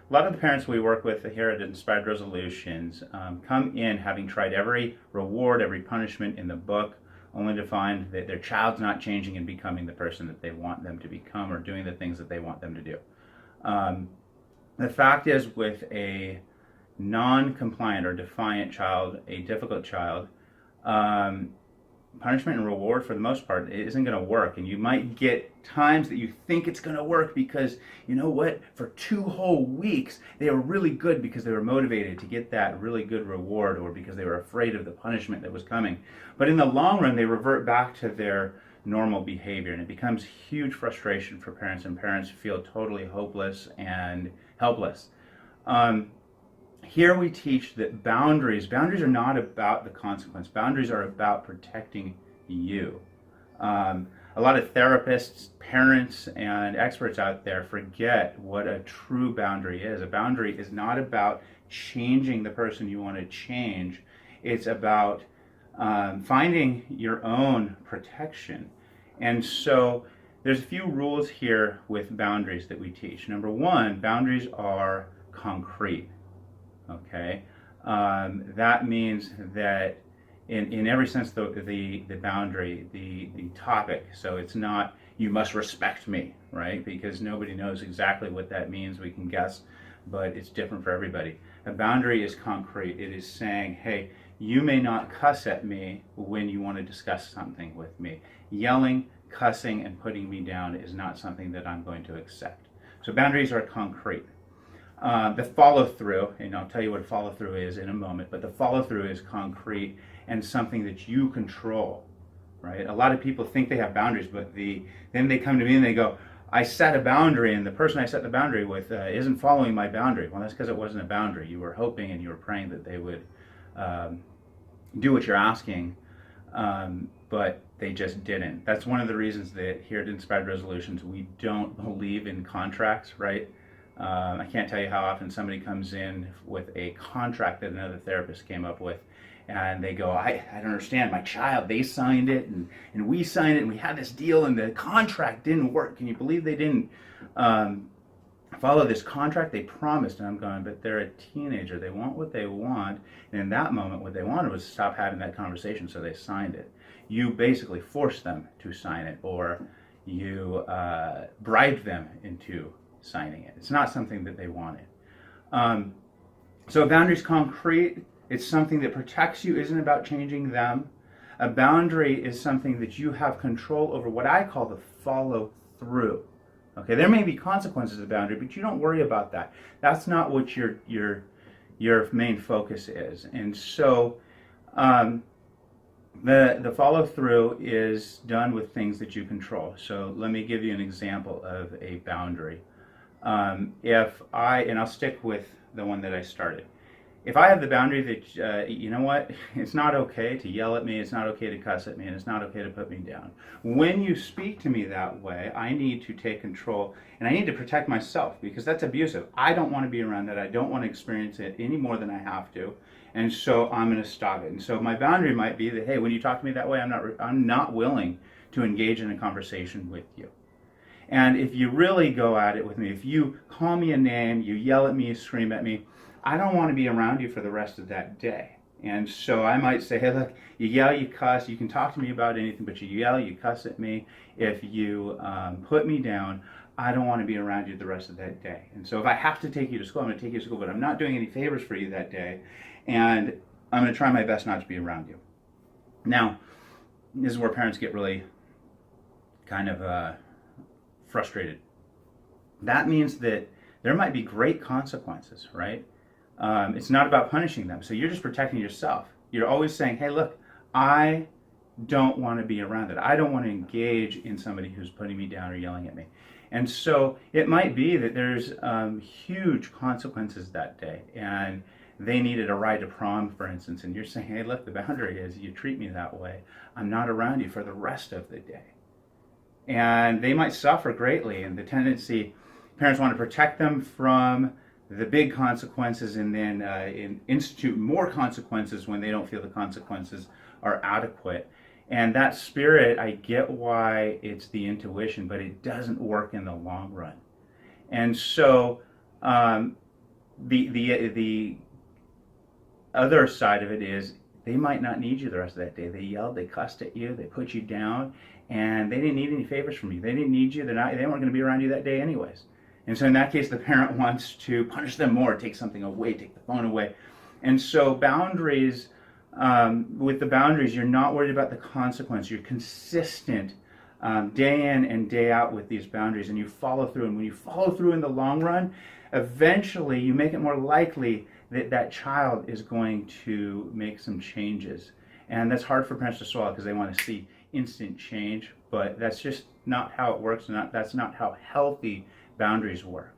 a lot of the parents we work with here at Inspired Resolutions come in having tried every reward, every punishment in the book, only to find that their child's not changing and becoming the person that they want them to become or doing the things that they want them to do. The fact is, with a non-compliant or defiant child, a difficult child, punishment and reward for the most part isn't going to work. And you might get times that you think it's going to work because, you know what, for 2 whole weeks they were really good because they were motivated to get that really good reward, or because they were afraid of the punishment that was coming. But in the long run, they revert back to their normal behavior, and it becomes huge frustration for parents, and parents feel totally hopeless and helpless. Here we teach that boundaries are not about the consequence. Boundaries are about protecting you. A lot of therapists, parents, and experts out there forget what a true boundary is. A boundary is not about changing the person you want to change. It's about finding your own protection. And so there's a few rules here with boundaries that we teach. Number one, boundaries are concrete. Okay, that means that in every sense the boundary, the topic. So it's not you must respect me, right? Because nobody knows exactly what that means. We can guess, but it's different for everybody. A boundary is concrete. It is saying, hey, you may not cuss at me when you want to discuss something with me. Yelling, cussing, and putting me down is not something that I'm going to accept. So boundaries are concrete. The follow-through, and I'll tell you what follow-through is in a moment, but the follow-through is concrete and something that you control, right? A lot of people think they have boundaries, but then they come to me and they go, I set a boundary, and the person I set the boundary with isn't following my boundary. Well, that's because it wasn't a boundary. You were hoping and you were praying that they would do what you're asking, but they just didn't. That's one of the reasons that here at Inspired Resolutions, we don't believe in contracts, right? I can't tell you how often somebody comes in with a contract that another therapist came up with, and they go, I don't understand, my child, they signed it, and we signed it, and we had this deal, and the contract didn't work. Can you believe they didn't follow this contract they promised? And I'm going, but they're a teenager. They want what they want, and in that moment, what they wanted was to stop having that conversation, so they signed it. You basically forced them to sign it, or you bribed them into signing it. It's not something that they wanted. So a boundary is concrete. It's something that protects you, isn't about changing them. A boundary is something that you have control over, what I call the follow through. Okay, there may be consequences of the boundary, but you don't worry about that. That's not what your main focus is. And so the follow through is done with things that you control. So let me give you an example of a boundary. And I'll stick with the one that I started. If I have the boundary that, you know what, it's not okay to yell at me, it's not okay to cuss at me, and it's not okay to put me down. When you speak to me that way, I need to take control, and I need to protect myself, because that's abusive. I don't want to be around that. I don't want to experience it any more than I have to, and so I'm going to stop it. And so my boundary might be that, hey, when you talk to me that way, I'm not willing to engage in a conversation with you. And if you really go at it with me, if you call me a name, you yell at me, you scream at me, I don't want to be around you for the rest of that day. And so I might say, hey, look, you yell, you cuss, you can talk to me about anything, but you yell, you cuss at me. If you put me down, I don't want to be around you the rest of that day. And so if I have to take you to school, I'm going to take you to school, but I'm not doing any favors for you that day. And I'm going to try my best not to be around you. Now, this is where parents get really kind of frustrated. That means that there might be great consequences, right? It's not about punishing them. So you're just protecting yourself. You're always saying, hey, look, I don't want to be around it. I don't want to engage in somebody who's putting me down or yelling at me. And so it might be that there's huge consequences that day, and they needed a ride to prom, for instance, and you're saying, hey, look, the boundary is you treat me that way, I'm not around you for the rest of the day. And they might suffer greatly, and the tendency, parents want to protect them from the big consequences and then institute more consequences when they don't feel the consequences are adequate. And that spirit, I get why it's the intuition, but it doesn't work in the long run. And so The other side of it is they might not need you the rest of that day. They yelled, they cussed at you, they put you down, and they didn't need any favors from you. They didn't need you. They weren't going to be around you that day anyways. And so in that case, the parent wants to punish them more, take something away, take the phone away. And so boundaries, with the boundaries, you're not worried about the consequence. You're consistent day in and day out with these boundaries, and you follow through. And when you follow through in the long run, eventually you make it more likely that that child is going to make some changes. And that's hard for parents to swallow because they want to see instant change, but that's just not how it works, and that's not how healthy boundaries work.